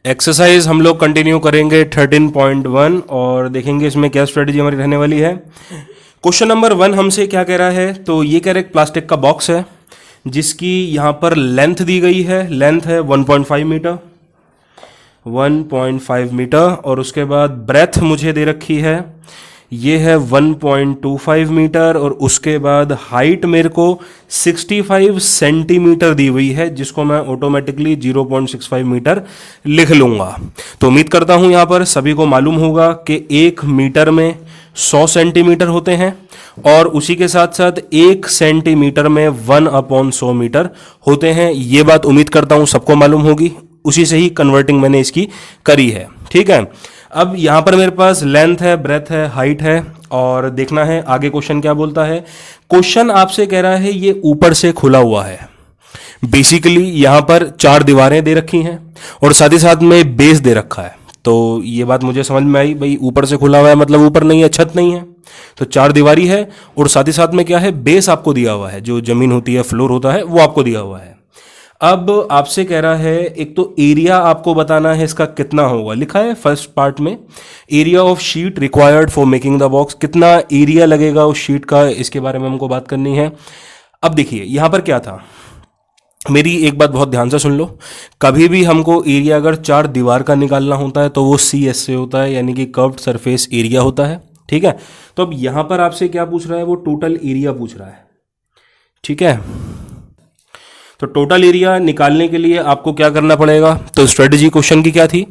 Exercise हम लोग continue करेंगे 13.1 और देखेंगे इसमें क्या स्ट्रेटजी हमारी रहने वाली है। क्वेश्चन नंबर 1 हमसे क्या कह रहा है, तो ये कह रहा है एक प्लास्टिक का बॉक्स है जिसकी यहाँ पर लेंथ दी गई है, लेंथ है 1.5 मीटर, 1.5 मीटर, और उसके बाद ब्रेथ मुझे दे रखी है ये है 1.25 मीटर, और उसके बाद हाइट मेरे को 65 सेंटीमीटर दी हुई है जिसको मैं ऑटोमेटिकली 0.65 मीटर लिख लूँगा। तो उम्मीद करता हूँ यहाँ पर सभी को मालूम होगा कि 1 मीटर में 100 सेंटीमीटर होते हैं और उसी के साथ साथ 1 सेंटीमीटर में 1/100 मीटर होते हैं। ये बात उम्मीद करता हूँ सबको मालूम होगी, उसी से ही कन्वर्टिंग मैंने इसकी करी है। ठीक है, अब यहाँ पर मेरे पास लेंथ है, ब्रेथ है, हाइट है, और देखना है आगे क्वेश्चन क्या बोलता है। क्वेश्चन आपसे कह रहा है ये ऊपर से खुला हुआ है। बेसिकली यहाँ पर 4 दीवारें दे रखी हैं और साथ ही साथ में बेस दे रखा है। तो ये बात मुझे समझ में आई, भाई ऊपर से खुला हुआ है मतलब ऊपर नहीं है, छत नहीं है, तो 4 दीवारी है और साथ ही साथ में क्या है, बेस आपको दिया हुआ है, जो जमीन होती है, फ्लोर होता है, वो आपको दिया हुआ है। अब आपसे कह रहा है एक तो एरिया आपको बताना है इसका कितना होगा। लिखा है फर्स्ट पार्ट में area of sheet required for making the box, कितना एरिया लगेगा उस शीट का, इसके बारे में हमको बात करनी है। अब देखिए यहाँ पर क्या था, मेरी एक बात बहुत ध्यान से सुन लो, कभी भी हमको एरिया अगर 4 दीवार का निकालना होता है तो वो CS से होता है, यानी कि कर्व्ड सरफेस एरिया होता है। ठीक है, तो अब यहाँ पर आपसे क्या पूछ रहा है, वो टोटल एरिया पूछ रहा है। ठीक है, तो टोटल एरिया निकालने के लिए आपको क्या करना पड़ेगा, तो स्ट्रेटजी क्वेश्चन की क्या थी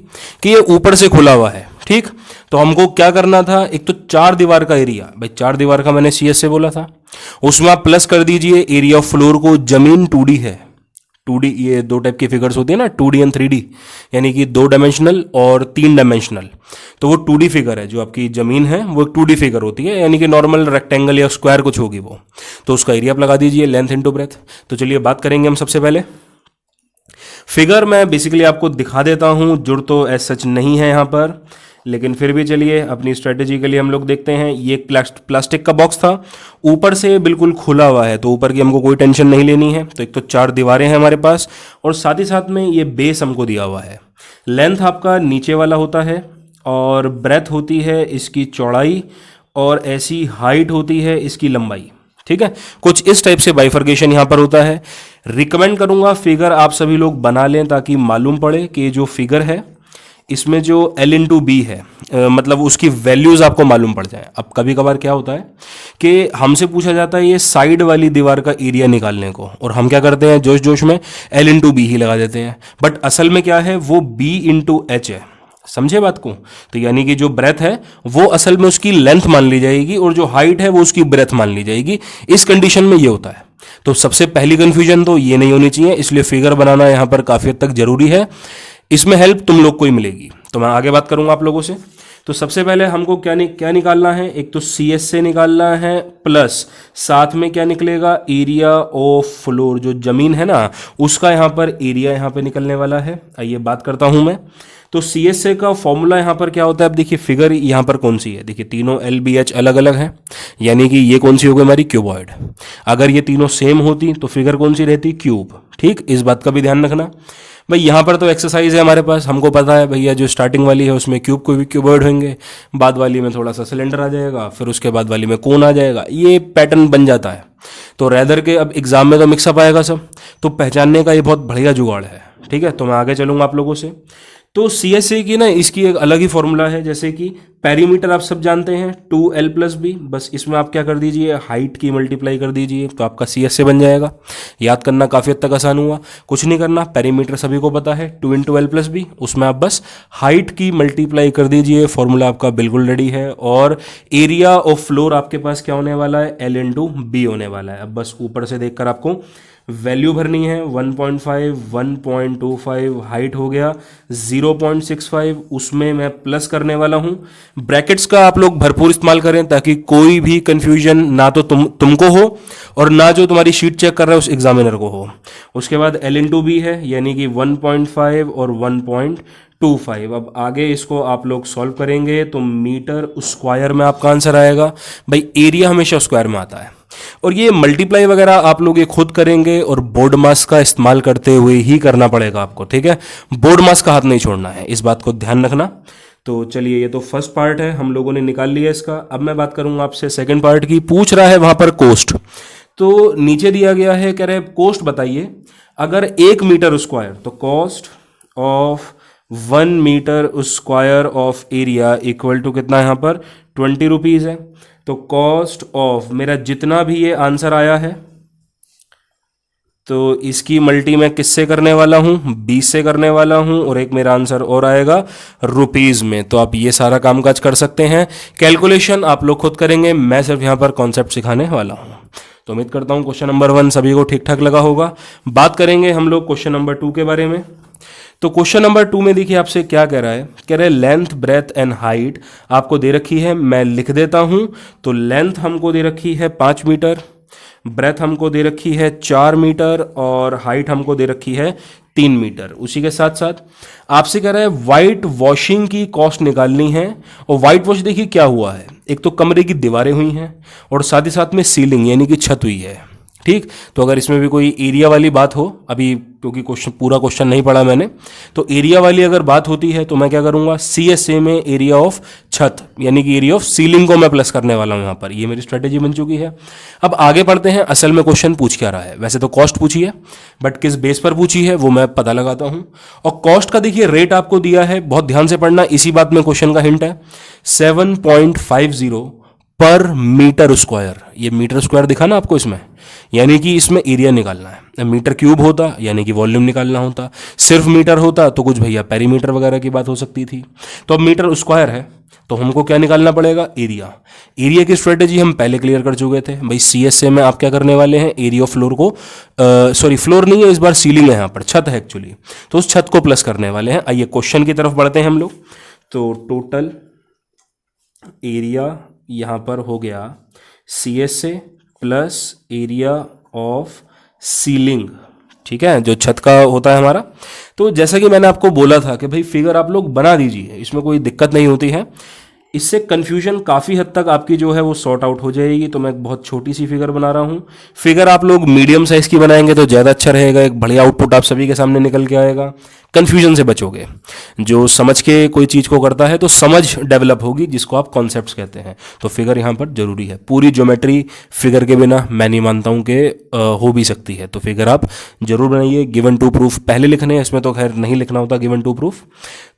कि ये ऊपर से खुला हुआ है। ठीक, तो हमको क्या करना था, एक तो 4 दीवार का एरिया, भाई 4 दीवार का मैंने CS से बोला था, उसमें आप प्लस कर दीजिए एरिया ऑफ फ्लोर को, जमीन 2D है, 2D, ये 2 टाइप की फिगर्स होती है ना, 2D एंड 3D, यानी कि 2 डायमेंशनल और 3 डायमेंशनल। तो वो 2D फिगर है, जो आपकी जमीन है वो 2D फिगर होती है, यानी कि नॉर्मल रेक्टेंगल या स्क्वायर कुछ होगी वो, तो उसका एरिया आप लगा दीजिए, लेंथ इनटू ब्रेथ। तो चलिए बात करेंगे हम सबसे पहले। फिगर मैं बेसिकली आपको दिखा देता हूँ, जुड़ तो एज सच नहीं है यहाँ पर, लेकिन फिर भी चलिए अपनी स्ट्रेटेजी के लिए हम लोग देखते हैं। ये एक प्लास्टिक का बॉक्स था, ऊपर से बिल्कुल खुला हुआ है, तो ऊपर की हमको कोई टेंशन नहीं लेनी है। तो एक तो 4 दीवारें हैं हमारे पास और साथ ही साथ में ये बेस हमको दिया हुआ है। लेंथ आपका नीचे वाला होता है और ब्रेथ होती है इसकी चौड़ाई, और ऐसी हाइट होती है इसकी लंबाई। ठीक है, कुछ इस टाइप से बाइफर्केशन यहाँ पर होता है। रिकमेंड करूँगा फिगर आप सभी लोग बना लें ताकि मालूम पड़े कि जो फिगर है इसमें जो L/B है, मतलब उसकी वैल्यूज़ आपको मालूम पड़ जाए। अब कभी कभार क्या होता है कि हमसे पूछा जाता है ये साइड वाली दीवार का एरिया निकालने को, और हम क्या करते हैं जोश जोश में L/B ही लगा देते हैं, बट असल में क्या है वो B/H है। समझे बात को, तो यानी कि जो ब्रेथ है वो असल में उसकी लेंथ मान ली जाएगी और जो हाइट है वो उसकी ब्रेथ मान ली जाएगी। इस कंडीशन में ये होता है। तो सबसे पहली कंफ्यूजन तो ये नहीं होनी चाहिए, इसलिए फिगर बनाना यहाँ पर काफ़ी हद तक जरूरी है। इसमें हेल्प तुम लोग को ही मिलेगी। तो मैं आगे बात करूंगा आप लोगों से। तो सबसे पहले हमको क्या निकालना है, एक तो CS से निकालना है, प्लस साथ में क्या निकलेगा, एरिया ऑफ फ्लोर, जो जमीन है ना उसका यहाँ पर एरिया यहाँ पे निकलने वाला है। आइए बात करता हूँ मैं। तो CS से का फॉर्मूला यहाँ पर क्या होता है, अब देखिए फिगर यहाँ पर कौन सी है, देखिए तीनों LBH अलग अलग है, यानी कि ये कौन सी होगी हमारी, क्यूबॉइड। अगर ये तीनों सेम होती तो फिगर कौन सी रहती, क्यूब। ठीक, इस बात का भी ध्यान रखना। भाई यहाँ पर तो एक्सरसाइज है हमारे पास, हमको पता है भैया जो स्टार्टिंग वाली है उसमें क्यूब को भी क्यूबॉइड होंगे, बाद वाली में थोड़ा सा सिलेंडर आ जाएगा, फिर उसके बाद वाली में कोन आ जाएगा, ये पैटर्न बन जाता है। तो रैदर के अब एग्जाम में तो मिक्सअप आएगा सब, तो पहचानने का ये बहुत बढ़िया जुगाड़ है। ठीक है, तो मैं आगे चलूँगा आप लोगों से। तो CSA की ना इसकी एक अलग ही फॉर्मूला है, जैसे कि पेरीमीटर आप सब जानते हैं 2L+B, बस इसमें आप क्या कर दीजिए, हाइट की मल्टीप्लाई कर दीजिए तो आपका CSA बन जाएगा। याद करना काफ़ी हद तक आसान हुआ, कुछ नहीं करना, पेरीमीटर सभी को पता है 2 × L+B, उसमें आप बस हाइट की मल्टीप्लाई कर दीजिए, फॉर्मूला आपका बिल्कुल रेडी है। और एरिया ऑफ फ्लोर आपके पास क्या होने वाला है, L/B होने वाला है। अब बस ऊपर से देखकर आपको वैल्यू भरनी है, 1.5, 1.25, हाइट हो गया 0.65, उसमें मैं प्लस करने वाला हूं। ब्रैकेट्स का आप लोग भरपूर इस्तेमाल करें ताकि कोई भी कंफ्यूजन ना तो तुमको हो और ना जो तुम्हारी शीट चेक कर रहा है उस एग्जामिनर को हो। उसके बाद L/B है, यानी कि 1.5 और 1.25। अब आगे इसको आप लोग सॉल्व करेंगे तो मीटर स्क्वायर में आपका आंसर आएगा। भाई एरिया हमेशा स्क्वायर में आता है, और ये मल्टीप्लाई वगैरह आप लोग ये खुद करेंगे और बोर्ड मास का इस्तेमाल करते हुए ही करना पड़ेगा आपको, ठीक है। बोर्ड मास का हाथ नहीं छोड़ना है, इस बात को ध्यान रखना। तो चलिए, ये तो फर्स्ट पार्ट है, हम लोगों ने निकाल लिया इसका। अब मैं बात करूंगा आपसे सेकंड पार्ट की। पूछ रहा है वहां पर कोस्ट, तो नीचे दिया गया है, कह रहे कोस्ट बताइए अगर 1 मीटर स्क्वायर, तो cost of 1 metre square of area equal to कितना, यहां पर 20 रुपीज है। तो कॉस्ट ऑफ मेरा जितना भी ये आंसर आया है, तो इसकी मल्टी मैं किससे करने वाला हूं, 20 से करने वाला हूं, और एक मेरा आंसर और आएगा रुपीज में। तो आप ये सारा कामकाज कर सकते हैं। कैलकुलेशन आप लोग खुद करेंगे, मैं सिर्फ यहां पर कॉन्सेप्ट सिखाने वाला हूं। तो उम्मीद करता हूं क्वेश्चन नंबर 1 सभी को ठीक ठाक लगा होगा। बात करेंगे हम लोग क्वेश्चन नंबर 2 के बारे में। तो क्वेश्चन नंबर 2 में देखिए आपसे क्या कह रहा है, कह रहा है लेंथ ब्रेथ एंड हाइट आपको दे रखी है, मैं लिख देता हूं। तो लेंथ हमको दे रखी है 5 मीटर, ब्रेथ हमको दे रखी है 4 मीटर, और हाइट हमको दे रखी है 3 मीटर। उसी के साथ साथ आपसे कह रहा है वाइट वॉशिंग की कॉस्ट निकालनी है। और वाइट वॉश देखिए क्या हुआ है, एक तो कमरे की दीवारें हुई हैं और साथ ही साथ में सीलिंग यानी कि छत हुई है, ठीक। तो अगर इसमें भी कोई एरिया वाली बात हो, अभी क्योंकि क्वेश्चन पूरा क्वेश्चन नहीं पढ़ा मैंने, तो एरिया वाली अगर बात होती है तो मैं क्या करूंगा, CSA में एरिया ऑफ छत यानी कि एरिया ऑफ सीलिंग को मैं प्लस करने वाला हूं यहां पर। ये मेरी स्ट्रेटेजी बन चुकी है। अब आगे पढ़ते हैं, असल में क्वेश्चन पूछ क्या रहा है। वैसे तो कॉस्ट पूछी है, बट किस बेस पर पूछी है वो मैं पता लगाता हूं। और कॉस्ट का देखिए रेट आपको दिया है, बहुत ध्यान से पढ़ना, इसी बात में क्वेश्चन का हिंट है। 7.50 पर मीटर स्क्वायर। ये मीटर स्क्वायर दिखा ना आपको इसमें, यानी कि इसमें एरिया निकालना है। मीटर क्यूब होता यानी कि वॉल्यूम निकालना होता, सिर्फ मीटर होता तो कुछ भैया पेरीमीटर वगैरह की बात हो सकती थी। तो अब मीटर स्क्वायर है तो हमको क्या निकालना पड़ेगा, एरिया। एरिया की स्ट्रेटेजी हम पहले क्लियर कर चुके थे भाई। CSA में आप क्या करने वाले हैं, एरिया ऑफ फ्लोर को, सॉरी फ्लोर नहीं है इस बार, सीलिंग है यहाँ पर, छत है एक्चुअली, तो उस छत को प्लस करने वाले हैं। आइए क्वेश्चन की तरफ बढ़ते हैं हम लोग। तो टोटल एरिया यहाँ पर हो गया CSA plus area of ceiling, ठीक है, जो छत का होता है हमारा। तो जैसा कि मैंने आपको बोला था कि भाई फिगर आप लोग बना दीजिए, इसमें कोई दिक्कत नहीं होती है। इससे कन्फ्यूजन काफ़ी हद तक आपकी जो है वो सॉर्ट आउट हो जाएगी। तो मैं एक बहुत छोटी सी फिगर बना रहा हूँ। फिगर आप लोग मीडियम साइज की बनाएंगे तो ज़्यादा अच्छा रहेगा, एक बढ़िया आउटपुट आप सभी के सामने निकल के आएगा, कन्फ्यूजन से बचोगे। जो समझ के कोई चीज़ को करता है तो समझ डेवलप होगी, जिसको आप कॉन्सेप्ट्स कहते हैं। तो फिगर यहाँ पर जरूरी है। पूरी ज्योमेट्री फिगर के बिना मैं नहीं मानता हूँ कि हो भी सकती है। तो फिगर आप जरूर बनाइए। गिवन टू प्रूफ पहले लिखने हैं, इसमें तो खैर नहीं लिखना होता गिवन टू प्रूफ।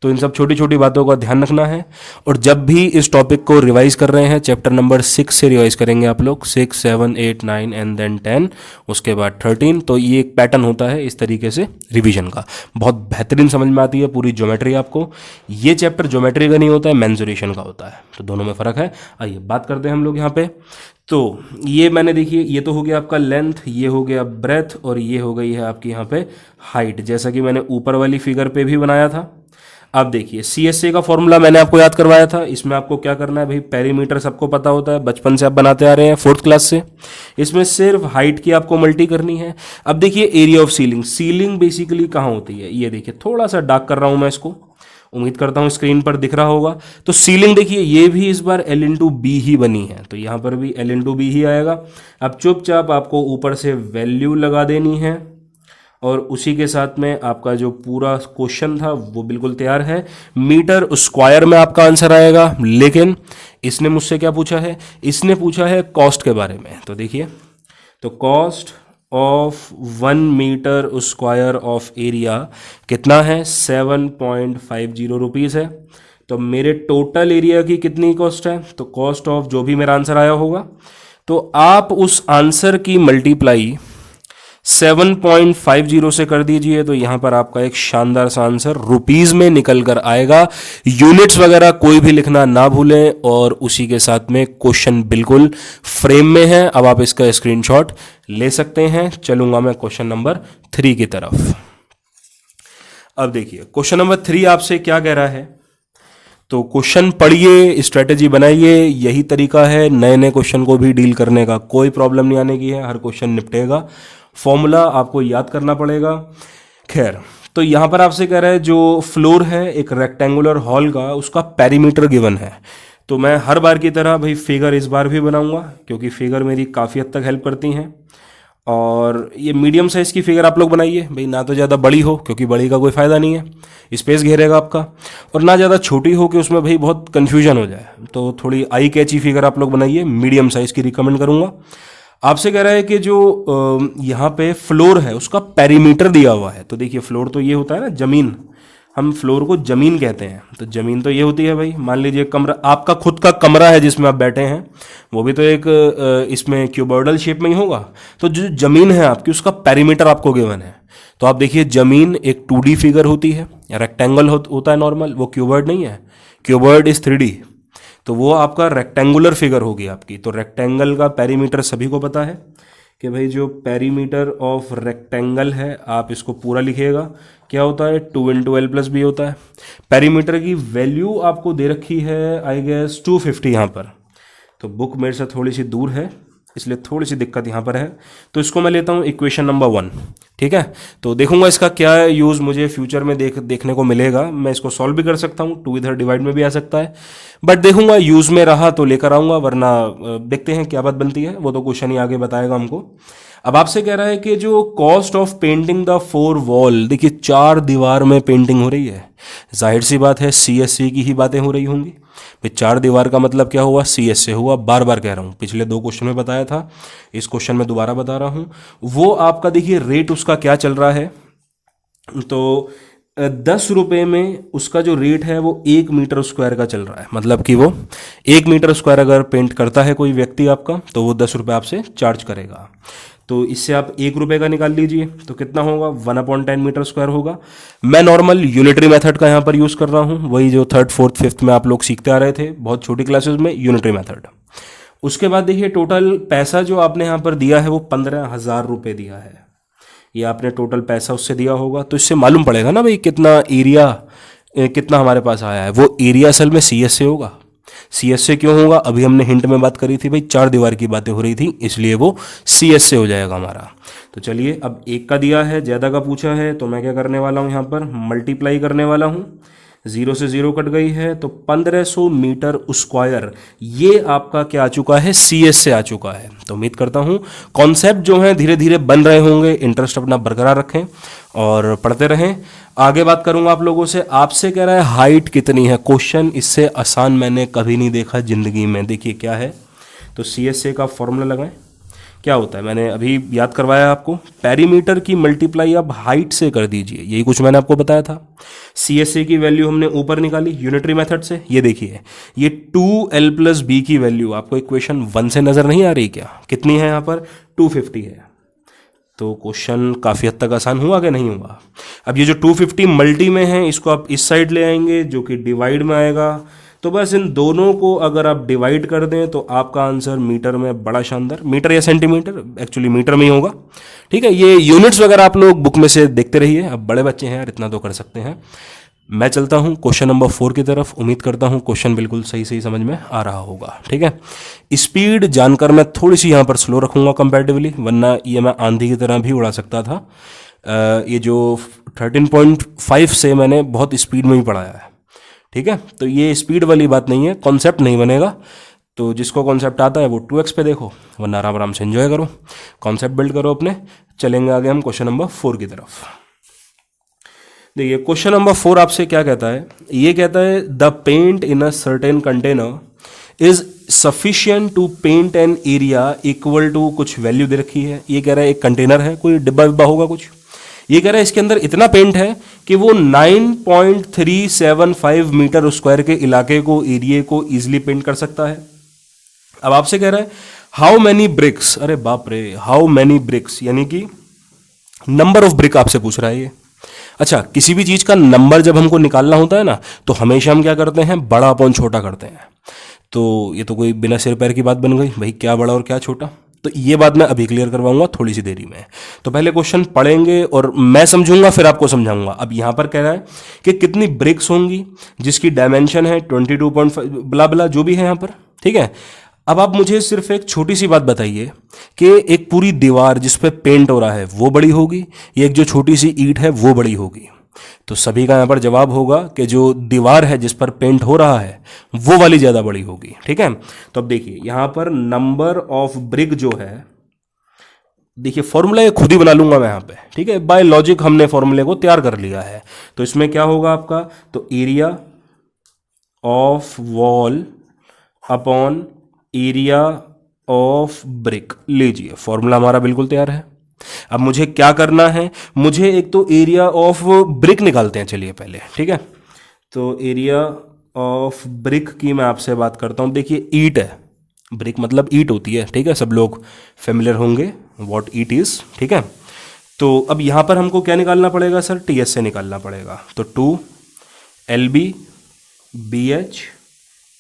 तो इन सब छोटी छोटी बातों का ध्यान रखना है। और जब भी इस टॉपिक को रिवाइज कर रहे हैं, चैप्टर नंबर 6 से रिवाइज करेंगे आप लोग, 6, 7, 8, 9 एंड देन 10, उसके बाद 13। तो ये एक पैटर्न होता है इस तरीके से रिवीजन का, बहुत बेहतरीन समझ में आती है पूरी ज्योमेट्री आपको। ये चैप्टर ज्योमेट्री का नहीं होता है, मेंसुरेशन का होता है, तो दोनों में फर्क है। आइए बात करते हैं हम लोग यहाँ पे। तो ये मैंने देखिए, ये तो हो गया आपका लेंथ, ये हो गया ब्रेथ, और ये हो गई है आपकी यहाँ पे हाइट, जैसा कि मैंने ऊपर वाली फिगर पे भी बनाया था। अब देखिए CSA का फॉर्मूला मैंने आपको याद करवाया था। इसमें आपको क्या करना है भाई, पेरीमीटर सबको पता होता है, बचपन से आप बनाते आ रहे हैं 4th क्लास से। इसमें सिर्फ हाइट की आपको मल्टी करनी है। अब देखिए area of ceiling, ceiling basically कहाँ होती है, ये देखिए थोड़ा सा डार्क कर रहा हूं मैं इसको, उम्मीद करता हूं स्क्रीन पर दिख रहा होगा। तो सीलिंग देखिए ये भी इस बार L/B ही बनी है, तो यहां पर भी L/B ही आएगा। अब चुपचाप आपको ऊपर से वैल्यू लगा देनी है, और उसी के साथ में आपका जो पूरा क्वेश्चन था वो बिल्कुल तैयार है। मीटर स्क्वायर में आपका आंसर आएगा, लेकिन इसने मुझसे क्या पूछा है, इसने पूछा है कॉस्ट के बारे में। तो देखिए, तो cost of 1 metre square of area कितना है, 7.50 रुपीज़ है। तो मेरे टोटल एरिया की कितनी कॉस्ट है, तो कॉस्ट ऑफ जो भी मेरा आंसर आया होगा, तो आप उस आंसर की मल्टीप्लाई 7.50 से कर दीजिए, तो यहां पर आपका एक शानदार सा आंसर रुपीज में निकल कर आएगा। यूनिट्स वगैरह कोई भी लिखना ना भूलें, और उसी के साथ में क्वेश्चन बिल्कुल फ्रेम में है। अब आप इसका स्क्रीनशॉट ले सकते हैं। चलूंगा मैं क्वेश्चन नंबर 3 की तरफ। अब देखिए क्वेश्चन नंबर 3 आपसे क्या कह रहा है। तो क्वेश्चन पढ़िए, स्ट्रेटेजी बनाइए, यही तरीका है नए नए क्वेश्चन को भी डील करने का। कोई प्रॉब्लम नहीं आने की है, हर क्वेश्चन निपटेगा। फॉर्मूला आपको याद करना पड़ेगा। खैर, तो यहां पर आपसे कह रहा है जो फ्लोर है एक रेक्टेंगुलर हॉल का, उसका पेरीमीटर गिवन है। तो मैं हर बार की तरह भाई फिगर इस बार भी बनाऊंगा, क्योंकि फिगर मेरी काफ़ी हद तक हेल्प करती हैं। और ये मीडियम साइज़ की फिगर आप लोग बनाइए भाई, ना तो ज़्यादा बड़ी हो क्योंकि बड़ी का कोई फ़ायदा नहीं है, स्पेस घेरेगा आपका, और ना ज़्यादा छोटी हो कि उसमें भाई बहुत कन्फ्यूजन हो जाए। तो थोड़ी आई कैची फिगर आप लोग बनाइए, मीडियम साइज़ की रिकमेंड करूँगा। आपसे कह रहा है कि जो यहाँ पे फ्लोर है उसका पेरीमीटर दिया हुआ है। तो देखिए फ्लोर तो ये होता है ना ज़मीन, हम फ्लोर को ज़मीन कहते हैं। तो ज़मीन तो ये होती है भाई, मान लीजिए कमरा, आपका खुद का कमरा है जिसमें आप बैठे हैं, वो भी तो एक इसमें क्यूबॉइडल शेप में ही होगा। तो जो ज़मीन है आपकी उसका पेरीमीटर आपको गिवन है। तो आप देखिए ज़मीन एक 2D फिगर होती है, रेक्टेंगल होता है नॉर्मल, वो क्यूबॉइड नहीं है, क्यूबॉइड इज 3D। तो वो आपका रेक्टेंगुलर फिगर होगी आपकी। तो रेक्टेंगल का पेरीमीटर सभी को पता है कि भाई जो पेरीमीटर ऑफ रेक्टेंगल है, आप इसको पूरा लिखिएगा, क्या होता है 2 × L+B होता है। पेरीमीटर की वैल्यू आपको दे रखी है आई गेस 250 यहाँ पर। तो बुक मेरे से थोड़ी सी दूर है इसलिए थोड़ी सी दिक्कत यहाँ पर है। तो इसको मैं लेता हूँ इक्वेशन नंबर 1, ठीक है। तो देखूंगा इसका क्या यूज़ मुझे फ्यूचर में देखने को मिलेगा। मैं इसको सॉल्व भी कर सकता हूँ, 2 इधर डिवाइड में भी आ सकता है, बट देखूंगा यूज़ में रहा तो लेकर आऊँगा, वरना देखते हैं क्या बात बनती है, वो तो क्वेश्चन ही आगे बताएगा हमको। अब आपसे कह रहा है कि जो cost of painting the 4 wall, देखिए 4 दीवार में पेंटिंग हो रही है, जाहिर सी बात है CSC की ही बातें हो रही होंगी भाई। 4 दीवार का मतलब क्या हुआ, CS से हुआ। बार बार कह रहा हूँ, पिछले 2 क्वेश्चन में बताया था, इस क्वेश्चन में दोबारा बता रहा हूँ। वो आपका देखिए रेट उसका क्या चल रहा है, तो 10 रुपये में उसका जो रेट है वो 1 मीटर स्क्वायर का चल रहा है। मतलब कि वो 1 मीटर स्क्वायर अगर पेंट करता है कोई व्यक्ति आपका, तो वो 10 रुपये आपसे चार्ज करेगा। तो इससे आप 1 रुपये का निकाल लीजिए, तो कितना होगा 1/10 मीटर स्क्वायर होगा। मैं नॉर्मल यूनिटरी मेथड का यहाँ पर यूज़ कर रहा हूँ, वही जो 3rd 4th 5th में आप लोग सीखते आ रहे थे बहुत छोटी क्लासेस में, यूनिटरी मेथड। उसके बाद देखिए टोटल पैसा जो आपने यहाँ पर दिया है वो 15,000 रुपये दिया है। ये आपने टोटल पैसा उससे दिया होगा, तो इससे मालूम पड़ेगा ना भाई कितना एरिया, कितना हमारे पास आया है। वो एरिया असल में CS से होगा। CS से क्यों होगा, अभी हमने हिंट में बात करी थी भाई, 4 दीवार की बातें हो रही थी, इसलिए वो CS से हो जाएगा हमारा। तो चलिए, अब 1 का दिया है, ज़्यादा का पूछा है, तो मैं क्या करने वाला हूँ यहाँ पर मल्टीप्लाई करने वाला हूँ। 0 से 0 कट गई है, तो 1500 मीटर स्क्वायर ये आपका क्या आ चुका है, CS से आ चुका है। तो उम्मीद करता हूँ कॉन्सेप्ट जो हैं धीरे धीरे बन रहे होंगे। इंटरेस्ट अपना बरकरार रखें और पढ़ते रहें। आगे बात करूंगा आप लोगों से। आपसे कह रहा है हाइट कितनी है, क्वेश्चन इससे आसान मैंने कभी नहीं देखा जिंदगी में। देखिए क्या है, तो CSA का फॉर्मूला लगाएं। क्या होता है, मैंने अभी याद करवाया आपको, पेरीमीटर की मल्टीप्लाई आप हाइट से कर दीजिए, यही कुछ मैंने आपको बताया था। CSA की वैल्यू हमने ऊपर निकाली यूनिटरी मेथड से। ये देखिए, ये 2L+B की वैल्यू आपको इक्वेशन 1 से नजर नहीं आ रही क्या, कितनी है यहाँ पर 250 है। तो क्वेश्चन काफ़ी हद तक आसान हुआ कि नहीं हुआ। अब ये जो 250 मल्टी में है, इसको आप इस साइड ले आएंगे जो कि डिवाइड में आएगा। तो बस इन दोनों को अगर आप डिवाइड कर दें तो आपका आंसर मीटर में बड़ा शानदार, मीटर या सेंटीमीटर, एक्चुअली मीटर में ही होगा। ठीक है, ये यूनिट्स वगैरह आप लोग बुक में से देखते रहिए, अब बड़े बच्चे हैं यार, इतना तो कर सकते हैं। मैं चलता हूँ क्वेश्चन नंबर 4 की तरफ। उम्मीद करता हूँ क्वेश्चन बिल्कुल सही सही समझ में आ रहा होगा। ठीक है, स्पीड जानकर मैं थोड़ी सी यहाँ पर स्लो रखूँगा कंपैरेटिवली, वरना ये मैं आंधी की तरह भी उड़ा सकता था। ये जो 13.5 से मैंने बहुत स्पीड में ही पढ़ाया है। ठीक है, तो ये स्पीड वाली बात नहीं है, कॉन्सेप्ट नहीं बनेगा। तो जिसको कॉन्सेप्ट आता है वो 2x पे देखो, वरना आराम आराम से एंजॉय करो, कॉन्सेप्ट बिल्ड करो अपने। चलेंगे आगे हम क्वेश्चन नंबर 4 की तरफ। देखिए क्वेश्चन नंबर 4 आपसे क्या कहता है, ये कहता है the paint in a certain container is sufficient to paint an area equal to, कुछ वैल्यू दे रखी है। ये कह रहा है एक कंटेनर है, कोई डिब्बा विब्बा होगा कुछ। ये कह रहा है इसके अंदर इतना पेंट है कि वो 9.375 मीटर स्क्वायर के इलाके को, एरिया को इजिली पेंट कर सकता है। अब आपसे कह रहा है हाउ मैनी ब्रिक्स, अरे बाप रे, हाउ मैनी ब्रिक्स यानी कि नंबर ऑफ ब्रिक आपसे पूछ रहा है ये। अच्छा, किसी भी चीज का नंबर जब हमको निकालना होता है ना, तो हमेशा हम क्या करते हैं, बड़ा अपॉन छोटा करते हैं। तो ये तो कोई बिना सिर पैर की बात बन गई भाई, क्या बड़ा और क्या छोटा। तो ये बात मैं अभी क्लियर करवाऊंगा थोड़ी सी देरी में। तो पहले क्वेश्चन पढ़ेंगे और मैं समझूंगा फिर आपको समझाऊंगा। अब यहां पर कह रहा है कि कितनी ब्रिक्स होंगी जिसकी डायमेंशन है 22.5 ब्ला ब्ला जो भी है यहां पर। ठीक है, अब आप मुझे सिर्फ एक छोटी सी बात बताइए कि एक पूरी दीवार जिस पे पेंट हो रहा है वो बड़ी होगी या एक जो छोटी सी ईंट है वो बड़ी होगी। तो सभी का यहाँ पर जवाब होगा कि जो दीवार है जिस पर पेंट हो रहा है वो वाली ज़्यादा बड़ी होगी। ठीक है, तो अब देखिए यहाँ पर नंबर ऑफ ब्रिक जो है, देखिए फॉर्मूला ये खुद ही बना लूंगा मैं यहाँ पे। ठीक है, बाय लॉजिक हमने फॉर्मूले को तैयार कर लिया है। तो इसमें क्या होगा आपका, तो area of wall upon area of brick, लीजिए फॉर्मूला हमारा बिल्कुल तैयार है। अब मुझे क्या करना है, मुझे एक तो एरिया ऑफ ब्रिक निकालते हैं, चलिए पहले। ठीक है, तो एरिया ऑफ ब्रिक की मैं आपसे बात करता हूं। देखिए ईट है, ब्रिक मतलब ईट होती है। ठीक है, सब लोग फेमिलियर होंगे व्हाट ईट इज। ठीक है, तो अब यहां पर हमको क्या निकालना पड़ेगा सर, टीएस से निकालना पड़ेगा। तो 2 LB BH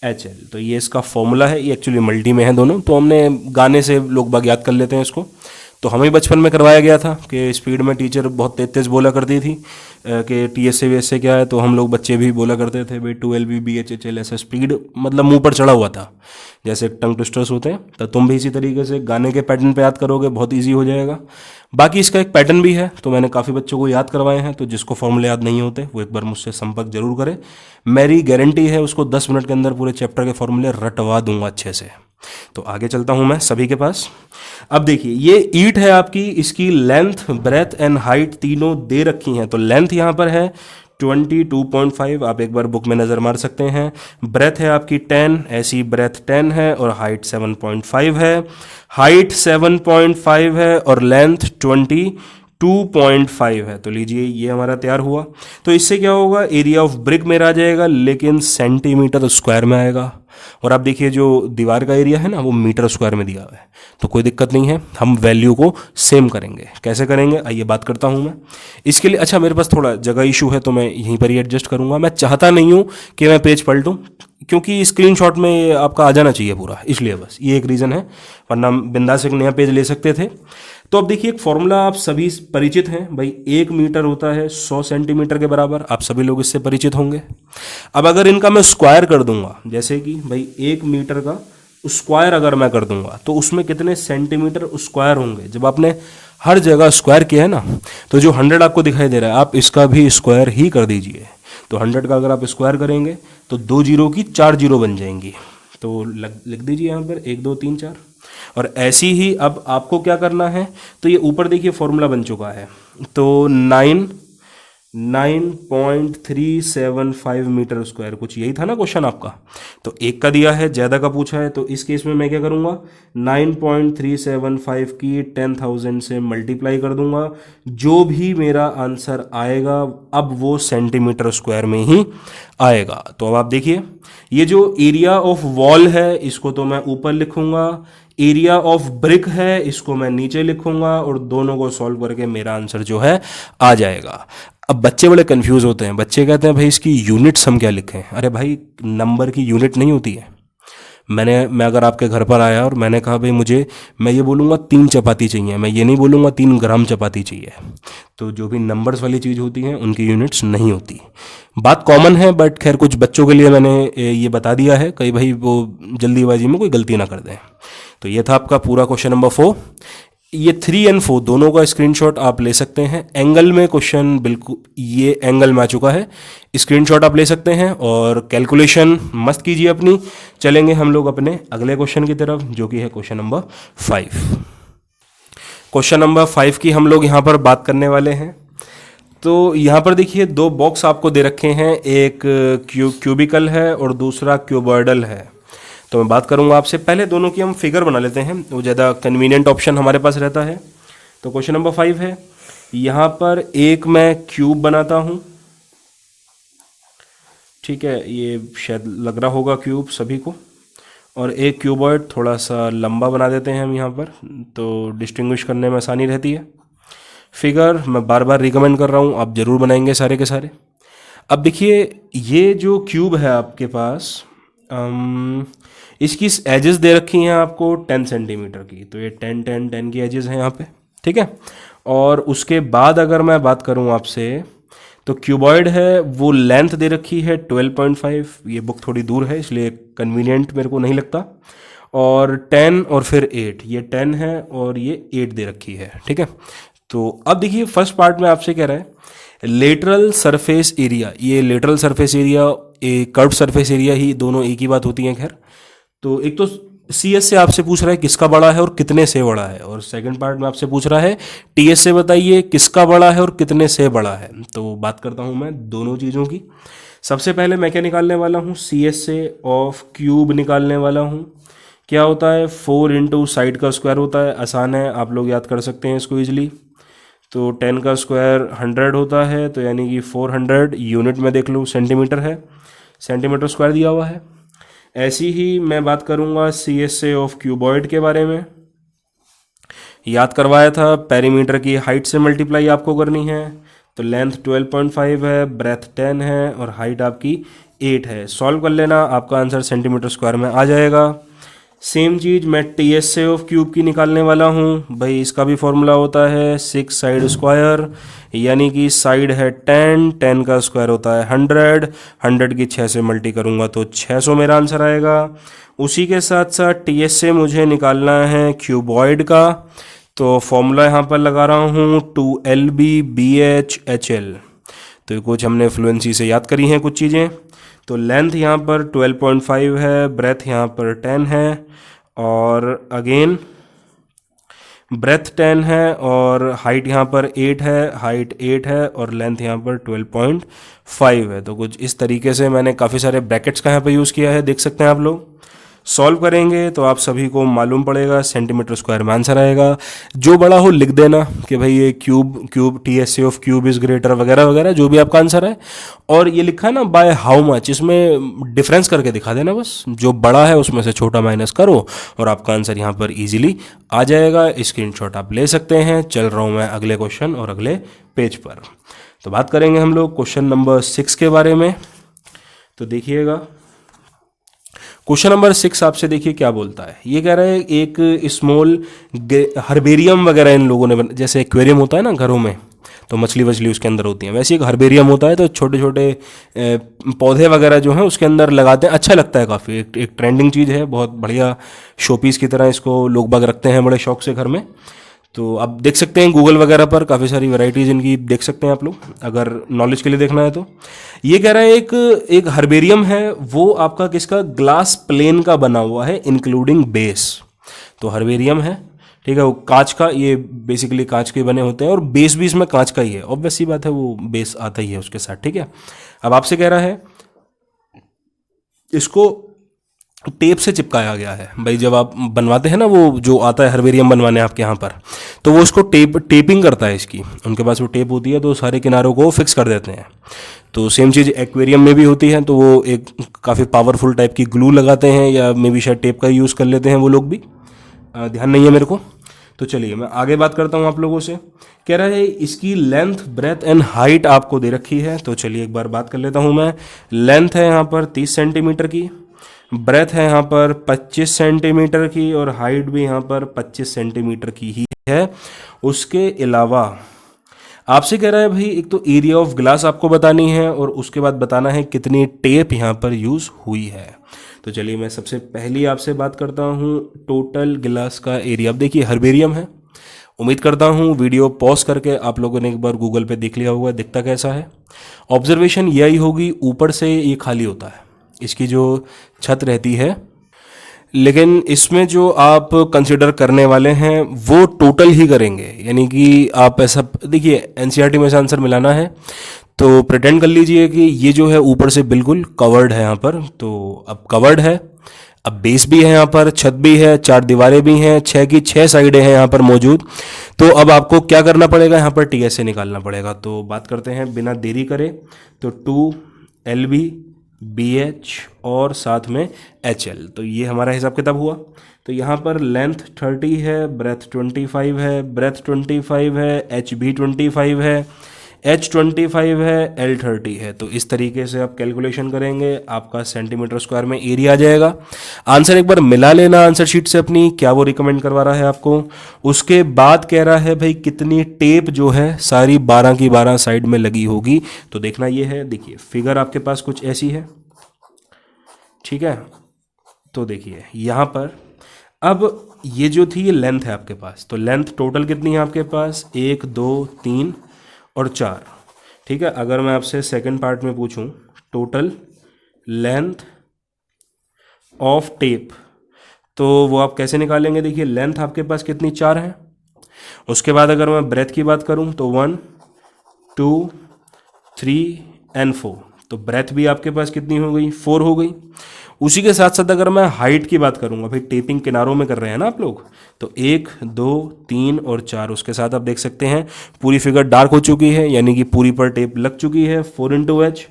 HL, तो ये इसका फॉर्मूला है। ये एक्चुअली मल्टी में है दोनों, तो हमने गाने से लोग बाग याद कर लेते हैं इसको। तो हमें बचपन में करवाया गया था कि स्पीड में टीचर बहुत तेज तेज बोला करती थी कि TS से VS से क्या है, तो हम लोग बच्चे भी बोला करते थे भाई 2 LB BH HL, ऐसा स्पीड मतलब मुंह पर चढ़ा हुआ था, जैसे टंग ट्विस्टर्स होते हैं। तो तुम भी इसी तरीके से गाने के पैटर्न पे याद करोगे, बहुत ईजी हो जाएगा। बाकी इसका एक पैटर्न भी है, तो मैंने काफ़ी बच्चों को याद करवाए हैं। तो जिसको फॉर्मूले याद नहीं होते वो एक बार मुझसे संपर्क जरूर करे, मेरी गारंटी है उसको 10 मिनट के अंदर पूरे चैप्टर के फॉर्मूले रटवा दूंगा अच्छे से। तो आगे चलता हूं मैं सभी के पास। अब देखिए ये ईट है आपकी, इसकी लेंथ ब्रेथ एंड हाइट तीनों दे रखी हैं। तो लेंथ यहां पर है 22.5, आप एक बार बुक में नज़र मार सकते हैं। ब्रेथ है आपकी 10, ऐसी ब्रेथ 10 है, और हाइट 7.5 है। हाइट 7.5 है और लेंथ 22.5 है। तो लीजिए ये हमारा तैयार हुआ। तो इससे क्या होगा, एरिया ऑफ ब्रिक मेरा आ जाएगा लेकिन सेंटीमीटर स्क्वायर में आएगा। और आप देखिए जो दीवार का एरिया है ना वो मीटर स्क्वायर में दिया हुआ है, तो कोई दिक्कत नहीं है, हम वैल्यू को सेम करेंगे। कैसे करेंगे आइए बात करता हूं मैं इसके लिए। अच्छा मेरे पास थोड़ा जगह इशू है तो मैं यहीं पर ही एडजस्ट करूंगा। मैं चाहता नहीं हूं कि मैं पेज पलटूं, क्योंकि स्क्रीनशॉट में ये आपका आ जाना चाहिए पूरा, इसलिए बस ये एक रीज़न है, वरना बिंदास एक नया पेज ले सकते थे। तो अब देखिए एक फॉर्मूला आप सभी परिचित हैं भाई, 1 मीटर होता है 100 सेंटीमीटर के बराबर, आप सभी लोग इससे परिचित होंगे। अब अगर इनका मैं स्क्वायर कर दूंगा, जैसे कि भाई 1 मीटर का स्क्वायर अगर मैं कर दूंगा तो उसमें कितने सेंटीमीटर स्क्वायर होंगे। जब आपने हर जगह स्क्वायर किया है ना, तो जो 100 आपको दिखाई दे रहा है आप इसका भी स्क्वायर ही कर दीजिए। तो 100 का अगर आप स्क्वायर करेंगे तो 2 जीरो की 4 जीरो बन जाएंगी। तो लिख दीजिए यहाँ पर 1 2 3 4। और ऐसी ही अब आपको क्या करना है, तो ये ऊपर देखिए फॉर्मूला बन चुका है। तो 9.375 मीटर स्क्वायर, कुछ यही था ना क्वेश्चन आपका। तो एक का दिया है, ज़्यादा का पूछा है, तो इस केस में मैं क्या करूँगा, 9.375 की 10,000 से मल्टीप्लाई कर दूंगा। जो भी मेरा आंसर आएगा अब वो सेंटीमीटर स्क्वायर में ही आएगा। तो अब आप देखिए ये जो एरिया ऑफ वॉल है इसको तो मैं ऊपर लिखूंगा, एरिया ऑफ ब्रिक है इसको मैं नीचे लिखूंगा, और दोनों को सॉल्व करके मेरा आंसर जो है आ जाएगा। अब बच्चे बड़े कंफ्यूज होते हैं, बच्चे कहते हैं भाई इसकी यूनिट्स हम क्या लिखें। अरे भाई नंबर की यूनिट नहीं होती है। मैं अगर आपके घर पर आया और मैंने कहा भाई मैं ये बोलूँगा 3 चपाती चाहिए, मैं ये नहीं बोलूँगा 3 ग्राम चपाती चाहिए। तो जो भी नंबर्स वाली चीज़ होती हैं उनकी यूनिट्स नहीं होती। बात कॉमन है बट खैर कुछ बच्चों के लिए मैंने ये बता दिया है, कई भाई वो जल्दीबाजी में कोई गलती ना कर दें। तो ये था आपका पूरा क्वेश्चन नंबर 4। ये 3 और 4 दोनों का स्क्रीनशॉट आप ले सकते हैं। एंगल में क्वेश्चन बिल्कुल ये एंगल में आ चुका है, स्क्रीनशॉट आप ले सकते हैं और कैलकुलेशन मस्त कीजिए अपनी। चलेंगे हम लोग अपने अगले क्वेश्चन की तरफ जो कि है क्वेश्चन नंबर 5। क्वेश्चन नंबर 5 की हम लोग यहाँ पर बात करने वाले हैं। तो यहाँ पर देखिए 2 बॉक्स आपको दे रखे हैं, एक क्यूबिकल है और दूसरा क्यूबॉइडल है। तो मैं बात करूंगा आपसे, पहले दोनों की हम फिगर बना लेते हैं, वो ज़्यादा कन्वीनियंट ऑप्शन हमारे पास रहता है। तो क्वेश्चन नंबर 5 है, यहाँ पर एक मैं क्यूब बनाता हूँ, ठीक है, ये शायद लग रहा होगा क्यूब सभी को, और एक क्यूबॉइड थोड़ा सा लंबा बना देते हैं हम यहाँ पर, तो डिस्टिंग्विश करने में आसानी रहती है। फिगर मैं बार बार रिकमेंड कर रहा हूँ, आप ज़रूर बनाएंगे सारे के सारे। अब देखिए ये जो क्यूब है आपके पास, इसकी एजेस दे रखी हैं आपको 10 सेंटीमीटर की, तो ये 10 10 10 की एजेस हैं यहाँ पे, ठीक है। और उसके बाद अगर मैं बात करूँ आपसे, तो क्यूबॉइड है वो लेंथ दे रखी है 12.5, ये बुक थोड़ी दूर है इसलिए कन्वीनियंट मेरे को नहीं लगता, और 10 और फिर 8, ये 10 है और ये 8 दे रखी है, ठीक है। तो अब देखिए फर्स्ट पार्ट में आपसे कह रहा है लेटरल सरफेस एरिया, ये lateral surface area, curve surface area ही दोनों एक ही बात होती है। खैर, तो एक तो CS से आपसे पूछ रहा है किसका बड़ा है और कितने से बड़ा है, और सेकंड पार्ट में आपसे पूछ रहा है TS से बताइए किसका बड़ा है और कितने से बड़ा है। तो बात करता हूँ मैं दोनों चीज़ों की। सबसे पहले मैं क्या निकालने वाला हूँ, CS से ऑफ क्यूब निकालने वाला हूँ। क्या होता है, 4 इंटू साइड का स्क्वायर होता है, आसान है, आप लोग याद कर सकते हैं इसको ईजिली। तो 10 का स्क्वायर 100 होता है, तो यानी कि 400 यूनिट में देख लो सेंटीमीटर है, सेंटीमीटर स्क्वायर दिया हुआ है। ऐसी ही मैं बात करूँगा CS से ऑफ क्यूबॉइड के बारे में। याद करवाया था, पेरीमीटर की हाइट से मल्टीप्लाई आपको करनी है। तो लेंथ 12.5 है, ब्रेथ 10 है और हाइट आपकी 8 है। सॉल्व कर लेना, आपका आंसर सेंटीमीटर स्क्वायर में आ जाएगा। सेम चीज़ मैं TS से ऑफ क्यूब की निकालने वाला हूँ। भाई इसका भी फॉर्मूला होता है 6 साइड स्क्वायर, यानी कि साइड है 10, 10 का स्क्वायर होता है 100, 100 की 6 से मल्टी करूँगा तो 600 मेरा आंसर आएगा। उसी के साथ साथ TS से मुझे निकालना है क्यूबॉइड का, तो फॉर्मूला यहाँ पर लगा रहा हूँ 2LBBHHL। तो कुछ हमने फ्लुएंसी से याद करी हैं कुछ चीज़ें। तो लेंथ यहाँ पर 12.5 है, ब्रेथ यहाँ पर 10 है और अगेन ब्रेथ 10 है और हाइट यहाँ पर 8 है, हाइट 8 है और लेंथ यहाँ पर 12.5 है। तो कुछ इस तरीके से मैंने काफ़ी सारे ब्रैकेट्स का यहाँ पर यूज़ किया है, देख सकते हैं आप लोग। सॉल्व करेंगे तो आप सभी को मालूम पड़ेगा, सेंटीमीटर स्क्वायर में आंसर आएगा। जो बड़ा हो लिख देना कि भाई ये क्यूब TS से ऑफ क्यूब इज ग्रेटर वगैरह वगैरह, जो भी आपका आंसर है। और ये लिखा है ना बाय हाउ मच, इसमें डिफरेंस करके दिखा देना, बस जो बड़ा है उसमें से छोटा माइनस करो और आपका आंसर यहाँ पर ईजिली आ जाएगा। स्क्रीनशॉट आप ले सकते हैं। चल रहा हूँ मैं अगले क्वेश्चन और अगले पेज पर। तो बात करेंगे हम लोग क्वेश्चन नंबर 6 के बारे में। तो देखिएगा क्वेश्चन नंबर 6 आपसे देखिए क्या बोलता है। ये कह रहा है एक स्मॉल हर्बेरियम वगैरह इन लोगों ने जैसे एक्वेरियम होता है ना घरों में, तो मछली वछली उसके अंदर होती हैं, वैसे एक हर्बेरियम होता है। तो छोटे छोटे पौधे वगैरह जो हैं उसके अंदर लगाते हैं, अच्छा लगता है काफ़ी, एक ट्रेंडिंग चीज़ है, बहुत बढ़िया शोपीस की तरह इसको लोग बाग रखते हैं बड़े शौक से घर में। तो आप देख सकते हैं गूगल वगैरह पर काफ़ी सारी वैरायटीज़ इनकी देख सकते हैं आप लोग, अगर नॉलेज के लिए देखना है तो। ये कह रहा है एक हर्बेरियम है, वो आपका किसका, ग्लास प्लेन का बना हुआ है इंक्लूडिंग बेस। तो हर्बेरियम है, ठीक है, वो कांच का, ये बेसिकली कांच के बने होते हैं और बेस भी इसमें कांच का ही है, ऑब्वियस सी बात है, वो बेस आता ही है उसके साथ, ठीक है। अब आपसे कह रहा है इसको टेप से चिपकाया गया है। भाई जब आप बनवाते हैं ना, वो जो आता है हर्बेरियम बनवाने आपके यहाँ पर, तो वो उसको टेपिंग करता है इसकी, उनके पास वो टेप होती है तो सारे किनारों को फिक्स कर देते हैं। तो सेम चीज़ एक्वेरियम में भी होती है, तो वो एक काफ़ी पावरफुल टाइप की ग्लू लगाते हैं या मे बी शायद टेप का यूज़ कर लेते हैं वो लोग भी, ध्यान नहीं है मेरे को। तो चलिए मैं आगे बात करता हूँ आप लोगों से। कह रहा है इसकी लेंथ, ब्रेथ एंड हाइट आपको दे रखी है। तो चलिए एक बार बात कर लेता हूँ मैं। लेंथ है यहाँ पर 30 सेंटीमीटर की, ब्रेथ है यहाँ पर 25 सेंटीमीटर की और हाइट भी यहाँ पर 25 सेंटीमीटर की ही है। उसके अलावा आपसे कह रहा है भाई एक तो एरिया ऑफ ग्लास आपको बतानी है और उसके बाद बताना है कितनी टेप यहाँ पर यूज़ हुई है। तो चलिए मैं सबसे पहली आपसे बात करता हूँ टोटल गिलास का एरिया। अब देखिए हर्बेरियम है, उम्मीद करता हूँ वीडियो पॉज करके आप लोगों ने एक बार गूगल पे देख लिया होगा दिखता कैसा है। ऑब्जर्वेशन यही होगी, ऊपर से ये खाली होता है, इसकी जो छत रहती है, लेकिन इसमें जो आप कंसिडर करने वाले हैं वो टोटल ही करेंगे। यानी कि आप ऐसा देखिए, एनसीईआरटी में से आंसर मिलाना है तो प्रिटेंड कर लीजिए कि ये जो है ऊपर से बिल्कुल कवर्ड है यहाँ पर। तो अब कवर्ड है, अब बेस भी है यहाँ पर, छत भी है, 4 दीवारें भी हैं, 6 की 6 साइडें हैं यहाँ पर मौजूद। तो अब आपको क्या करना पड़ेगा, यहाँ पर TS से निकालना पड़ेगा। तो बात करते हैं बिना देरी करे। तो 2LB BH और साथ में HL, तो ये हमारा हिसाब किताब हुआ। तो यहाँ पर लेंथ 30 है, ब्रेथ 25 है, ब्रेथ 25 है, HB 25 है, H 25 है, L 30 है। तो इस तरीके से आप कैलकुलेशन करेंगे, आपका सेंटीमीटर स्क्वायर में एरिया आ जाएगा। आंसर एक बार मिला लेना आंसर शीट से अपनी, क्या वो रिकमेंड करवा रहा है आपको। उसके बाद कह रहा है भाई कितनी टेप जो है सारी 12 की 12 साइड में लगी होगी। तो देखना ये है, देखिए फिगर आपके पास कुछ ऐसी है, ठीक है। तो देखिए यहाँ पर अब ये जो थी ये लेंथ है आपके पास, तो लेंथ टोटल कितनी है आपके पास, 1 2 3 और 4, ठीक है, अगर मैं आपसे सेकंड पार्ट में पूछूं, टोटल लेंथ ऑफ टेप, तो वो आप कैसे निकालेंगे? देखिए लेंथ आपके पास कितनी, 4 है। उसके बाद अगर मैं ब्रेथ की बात करूं तो 1 2 3 एंड 4, तो ब्रेथ भी आपके पास कितनी हो गई, 4 हो गई। उसी के साथ साथ अगर मैं हाइट की बात करूंगा, भाई टेपिंग किनारों में कर रहे हैं ना आप लोग, तो 1 2 3 और 4, उसके साथ आप देख सकते हैं पूरी फिगर डार्क हो चुकी है, यानी कि पूरी पर टेप लग चुकी है। 4 इंटू एच,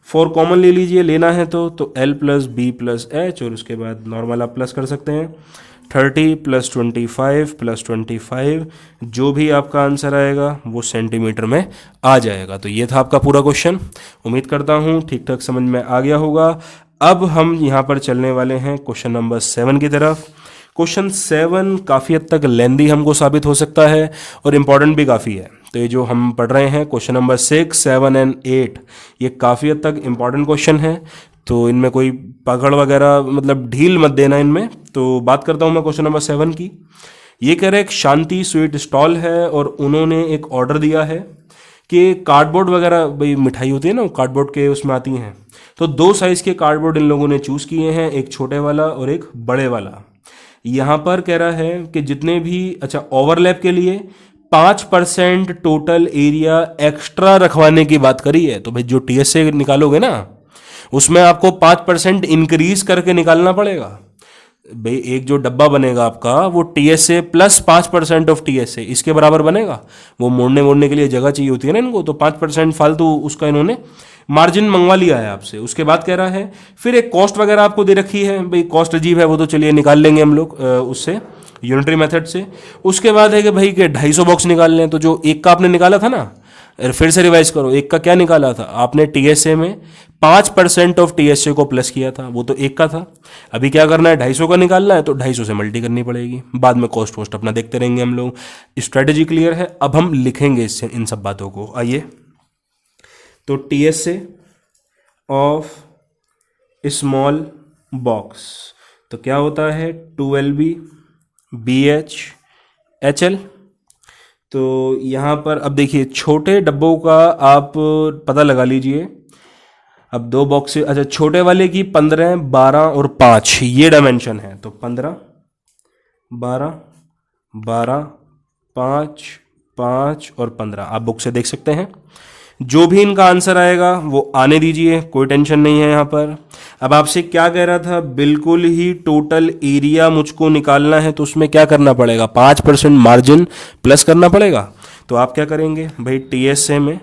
4 कॉमन ले लीजिए, लेना है तो L plus B plus H, और उसके बाद नॉर्मल आप प्लस कर सकते हैं। 30 प्लस 25 प्लस 25, जो भी आपका आंसर आएगा वो सेंटीमीटर में आ जाएगा। तो ये था आपका पूरा क्वेश्चन। उम्मीद करता हूँ ठीक ठाक समझ में आ गया होगा। अब हम यहाँ पर चलने वाले हैं क्वेश्चन नंबर 7 की तरफ। क्वेश्चन 7 काफ़ी हद तक लेंदी हमको साबित हो सकता है और इम्पॉर्टेंट भी काफ़ी है। तो ये जो हम पढ़ रहे हैं क्वेश्चन नंबर 6, 7 एंड 8, ये काफ़ी हद तक इम्पॉर्टेंट क्वेश्चन है, तो इनमें कोई पकड़ वगैरह मतलब ढील मत देना इनमें। तो बात करता हूँ मैं क्वेश्चन नंबर 7 की। ये कह रहे एक शांति स्वीट स्टॉल है और उन्होंने एक ऑर्डर दिया है कि कार्डबोर्ड वगैरह, भाई मिठाई होती है ना कार्डबोर्ड के उसमें आती हैं, तो 2 साइज़ के कार्डबोर्ड इन लोगों ने चूज़ किए हैं, एक छोटे वाला और एक बड़े वाला। यहाँ पर कह रहा है कि जितने भी, अच्छा ओवरलैप के लिए 5% टोटल एरिया एक्स्ट्रा रखवाने की बात करी है। तो भाई जो टीएसए निकालोगे ना, उसमें आपको 5% इंक्रीज करके निकालना पड़ेगा। भाई एक जो डब्बा बनेगा आपका, वो टीएसए प्लस 5% ऑफ टीएसए, इसके बराबर बनेगा। वो मोड़ने के लिए जगह चाहिए होती है ना इनको, तो 5% फालतू उसका इन्होंने मार्जिन मंगवा लिया है आपसे। उसके बाद कह रहा है फिर एक कॉस्ट वगैरह आपको दे रखी है, भाई कॉस्ट अजीब है, वो तो चलिए निकाल लेंगे हम लोग उससे, यूनिटरी मेथड से। उसके बाद है कि भाई के 250 बॉक्स निकाल लें, तो जो एक का आपने निकाला था ना, फिर से रिवाइज करो, एक का क्या निकाला था आपने, टीएसए में 5% ऑफ टीएसए को प्लस किया था, वो तो एक का था। अभी क्या करना है, 250 का निकालना है, तो 250 से मल्टी करनी पड़ेगी, बाद में कॉस्ट वोस्ट अपना देखते रहेंगे हम लोग। स्ट्रेटेजी क्लियर है? अब हम लिखेंगे इससे इन सब बातों को। आइए, तो टीएसए ऑफ स्मॉल बॉक्स तो क्या होता है, 2LB BH HL। तो यहाँ पर अब देखिए छोटे डब्बों का आप पता लगा लीजिए। अब 2 बॉक्स, अच्छा छोटे वाले की 15, 12 और 5 ये डायमेंशन है, तो 15 12 12 5 5 और 15 आप बुक से देख सकते हैं। जो भी इनका आंसर आएगा वो आने दीजिए, कोई टेंशन नहीं है यहाँ पर। अब आपसे क्या कह रहा था, बिल्कुल ही टोटल एरिया मुझको निकालना है, तो उसमें क्या करना पड़ेगा, 5% मार्जिन प्लस करना पड़ेगा। तो आप क्या करेंगे भाई, टीएसए में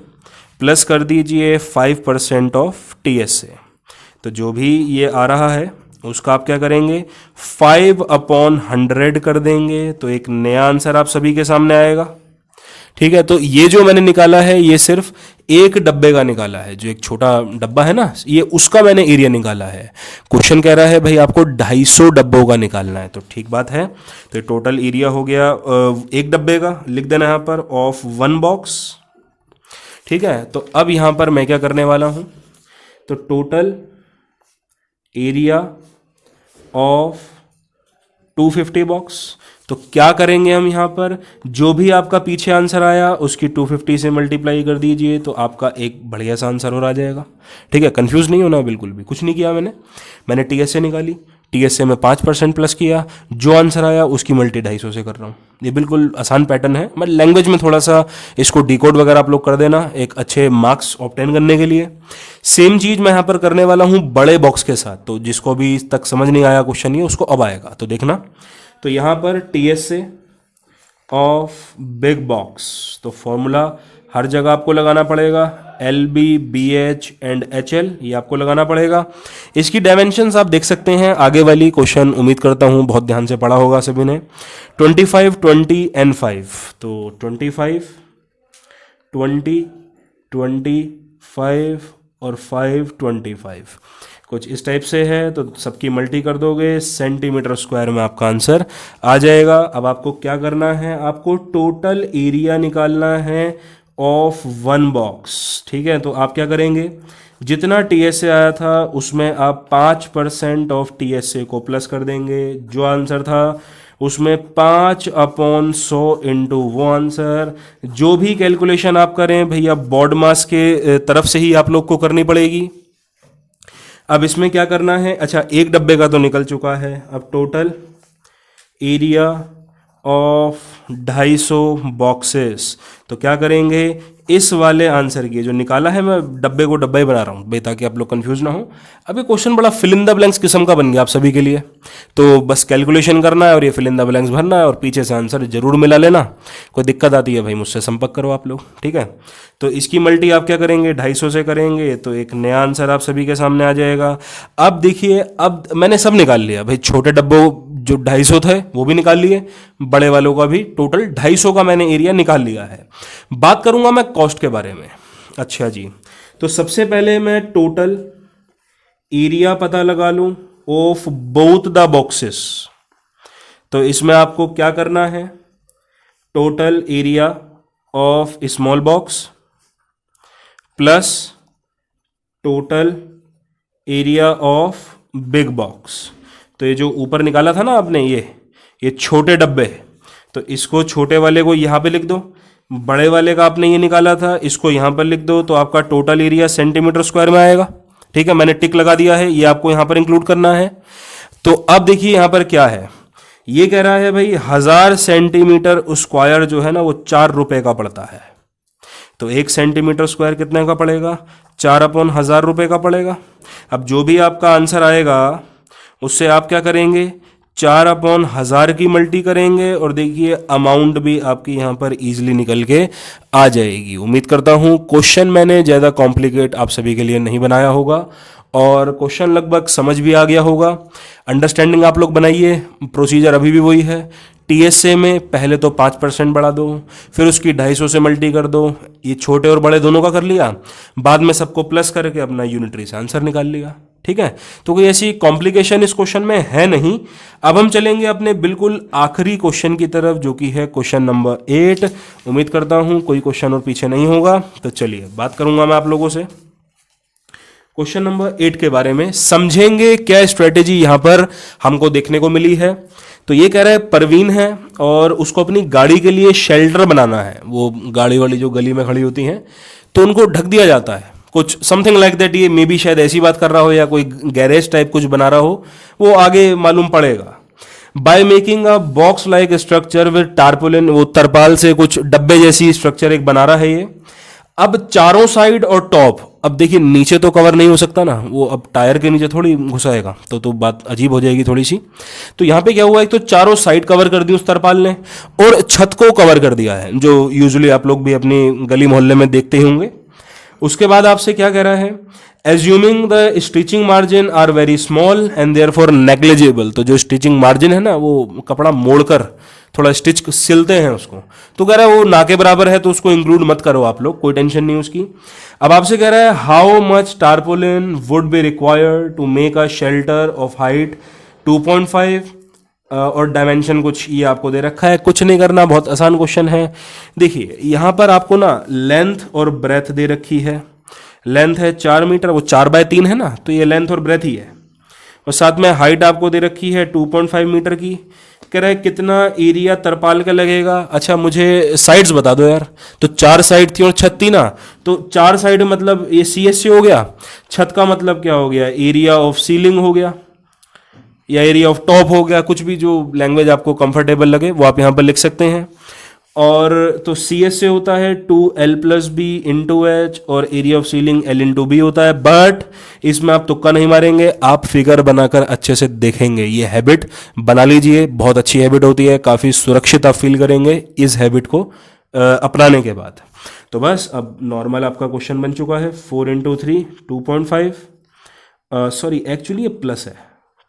प्लस कर दीजिए 5% ऑफ टीएसए। तो जो भी ये आ रहा है उसका आप क्या करेंगे, 5/100 कर देंगे, तो एक नया आंसर आप सभी के सामने आएगा। ठीक है, तो ये जो मैंने निकाला है ये सिर्फ एक डब्बे का निकाला है, जो एक छोटा डब्बा है ना, ये उसका मैंने एरिया निकाला है। क्वेश्चन कह रहा है भाई आपको 250 डब्बों का निकालना है, तो ठीक बात है। तो टोटल एरिया हो गया एक डब्बे का, लिख देना यहाँ पर ऑफ 1 बॉक्स। ठीक है, तो अब यहाँ पर मैं क्या करने वाला हूँ, तो टोटल एरिया ऑफ 250 बॉक्स। तो क्या करेंगे हम यहाँ पर, जो भी आपका पीछे आंसर आया उसकी 250 से मल्टीप्लाई कर दीजिए, तो आपका एक बढ़िया सा आंसर और आ जाएगा। ठीक है, कंफ्यूज नहीं होना, बिल्कुल भी कुछ नहीं किया मैंने टीएसए निकाली, टीएसए में 5% प्लस किया, जो आंसर आया उसकी मल्टी 250 से कर रहा हूँ। ये बिल्कुल आसान पैटर्न है, मतलब लैंग्वेज में थोड़ा सा इसको डिकोड वगैरह आप लोग कर देना एक अच्छे मार्क्स ऑब्टेन करने के लिए। सेम चीज़ मैं यहाँ पर करने वाला हूँ बड़े बॉक्स के साथ, तो जिसको अभी तक समझ नहीं आया क्वेश्चन ये उसको अब आएगा, तो देखना। तो यहाँ पर टीएसए ऑफ बिग बॉक्स, तो फॉर्मूला हर जगह आपको लगाना पड़ेगा, LB BH एंड HL ये आपको लगाना पड़ेगा। इसकी डायमेंशंस आप देख सकते हैं, आगे वाली क्वेश्चन उम्मीद करता हूँ बहुत ध्यान से पढ़ा होगा सभी ने। 25 20 एंड 5, तो 25 20 25 और 5 25 कुछ इस टाइप से है, तो सबकी मल्टी कर दोगे, सेंटीमीटर स्क्वायर में आपका आंसर आ जाएगा। अब आपको क्या करना है, आपको टोटल एरिया निकालना है ऑफ 1 बॉक्स। ठीक है, तो आप क्या करेंगे, जितना टीएसए आया था उसमें आप 5% ऑफ टीएसए को प्लस कर देंगे, जो आंसर था उसमें 5/100 इंटू वो आंसर। जो भी कैलकुलेशन आप करें भैया बोर्ड मास के तरफ से ही आप लोग को करनी पड़ेगी। अब इसमें क्या करना है, अच्छा एक डब्बे का तो निकल चुका है, अब टोटल एरिया ऑफ 250 बॉक्सेस। तो क्या करेंगे, इस वाले आंसर की जो निकाला है, मैं डब्बे को डब्बा ही बना रहा हूँ भाई ताकि आप लोग कंफ्यूज ना हो। अब ये क्वेश्चन बड़ा फिल इन द ब्लैंक्स किस्म का बन गया आप सभी के लिए, तो बस कैलकुलेशन करना है और ये फिल इन द ब्लैंक्स भरना है और पीछे से आंसर जरूर मिला लेना। कोई दिक्कत आती है भाई मुझसे संपर्क करो आप लोग, ठीक है। तो इसकी मल्टी आप क्या करेंगे, 250 से करेंगे तो एक नया आंसर आप सभी के सामने आ जाएगा। अब देखिए, अब मैंने सब निकाल लिया भाई, छोटे डब्बों जो 250 थे वो भी निकाल लिए, बड़े वालों का भी टोटल 250 का मैंने एरिया निकाल लिया है। बात करूंगा मैं कॉस्ट के बारे में। अच्छा जी, तो सबसे पहले मैं टोटल एरिया पता लगा लूं ऑफ बोथ द बॉक्सेस। तो इसमें आपको क्या करना है, total area of small box plus total area of big box. तो ये जो ऊपर निकाला था ना आपने, ये छोटे डब्बे, तो इसको छोटे वाले को यहाँ पे लिख दो, बड़े वाले का आपने ये निकाला था इसको यहाँ पर लिख दो, तो आपका टोटल एरिया सेंटीमीटर स्क्वायर में आएगा। ठीक है, मैंने टिक लगा दिया है, ये आपको यहाँ पर इंक्लूड करना है। तो अब देखिए यहाँ पर क्या है, ये कह रहा है भाई 1000 सेंटीमीटर स्क्वायर जो है ना वो 4 रुपए का पड़ता है। तो 1 सेंटीमीटर स्क्वायर कितने का पड़ेगा, 4/1000 रुपए का पड़ेगा। अब जो भी आपका आंसर आएगा उससे आप क्या करेंगे, 4/1000 की मल्टी करेंगे और देखिए अमाउंट भी आपकी यहाँ पर इजीली निकल के आ जाएगी। उम्मीद करता हूँ क्वेश्चन मैंने ज़्यादा कॉम्प्लिकेट आप सभी के लिए नहीं बनाया होगा और क्वेश्चन लगभग समझ भी आ गया होगा। अंडरस्टैंडिंग आप लोग बनाइए, प्रोसीजर अभी भी वही है। टीएसए में पहले तो 5% बढ़ा दो, फिर उसकी 250 से मल्टी कर दो, ये छोटे और बड़े दोनों का कर लिया, बाद में सबको प्लस करके अपना यूनिटरी से आंसर निकाल लिया। ठीक है, तो कोई ऐसी कॉम्प्लिकेशन इस क्वेश्चन में है नहीं। अब हम चलेंगे अपने बिल्कुल आखिरी क्वेश्चन की तरफ जो कि है क्वेश्चन नंबर 8। उम्मीद करता हूं कोई क्वेश्चन और पीछे नहीं होगा। तो चलिए बात करूंगा मैं आप लोगों से क्वेश्चन नंबर 8 के बारे में। समझेंगे क्या स्ट्रेटेजी यहां पर हमको देखने को मिली है। तो ये कह रहा है परवीन है और उसको अपनी गाड़ी के लिए शेल्टर बनाना है। वो गाड़ी वाली जो गली में खड़ी होती हैं तो उनको ढक दिया जाता है, कुछ समथिंग लाइक दैट। ये मे बी शायद ऐसी बात कर रहा हो या कोई गैरेज टाइप कुछ बना रहा हो, वो आगे मालूम पड़ेगा। By making a box like structure with tarpaulin, वो तरपाल से कुछ डब्बे जैसी स्ट्रक्चर एक बना रहा है ये। अब चारों साइड और टॉप, अब देखिए नीचे तो कवर नहीं हो सकता ना, वो अब टायर के नीचे थोड़ी घुसाएगा तो बात अजीब हो जाएगी थोड़ी सी। तो यहाँ पे क्या हुआ, एक तो चारों साइड कवर कर दी उस तरपाल ने और छत को कवर कर दिया है, जो यूजुअली आप लोग भी अपनी गली मोहल्ले में देखते ही होंगे। उसके बाद आपसे क्या कह रहा है, assuming the stitching margin are very small and therefore negligible. तो जो स्टिचिंग मार्जिन है ना, वो कपड़ा मोड़कर थोड़ा स्टिच सिलते हैं उसको, तो कह रहा है वो ना के बराबर है, तो उसको इंक्लूड मत करो आप लोग, कोई टेंशन नहीं उसकी। अब आपसे कह रहा है how much tarpaulin would be required to make a shelter of height 2.5 और डायमेंशन कुछ ये आपको दे रखा है। कुछ नहीं करना, बहुत आसान क्वेश्चन है। देखिए यहाँ पर आपको ना लेंथ और ब्रेथ दे रखी है। लेंथ है 4 मीटर, वो 4/3 है ना, तो ये लेंथ और ब्रेथ ही है। और साथ में हाइट आपको दे रखी है 2.5 मीटर की। कह रहा है कितना एरिया तरपाल का लगेगा। अच्छा मुझे साइड्स बता दो यार। तो 4 साइड थी और छत थी ना, तो 4 साइड मतलब ये CSC हो गया, छत का मतलब क्या हो गया, एरिया ऑफ सीलिंग हो गया या एरिया ऑफ टॉप हो गया, कुछ भी जो लैंग्वेज आपको कंफर्टेबल लगे वो आप यहाँ पर लिख सकते हैं। और तो CS से होता है 2L+B × H और area of ceiling L × B होता है। बट इसमें आप तुक्का नहीं मारेंगे, आप फिगर बनाकर अच्छे से देखेंगे। ये हैबिट बना लीजिए, बहुत अच्छी हैबिट होती है, काफ़ी सुरक्षित आप फील करेंगे इस हैबिट को अपनाने के बाद। तो बस अब नॉर्मल आपका क्वेश्चन बन चुका है। 4 × 3 2.5, सॉरी एक्चुअली ये प्लस है,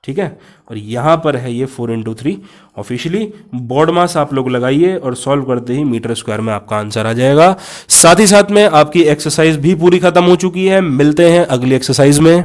ठीक है, और यहाँ पर है ये 4 × 3 ऑफिशियली। बोर्ड मास आप लोग लगाइए और सॉल्व करते ही मीटर स्क्वायर में आपका आंसर आ जाएगा। साथ ही साथ में आपकी एक्सरसाइज भी पूरी खत्म हो चुकी है। मिलते हैं अगली एक्सरसाइज में।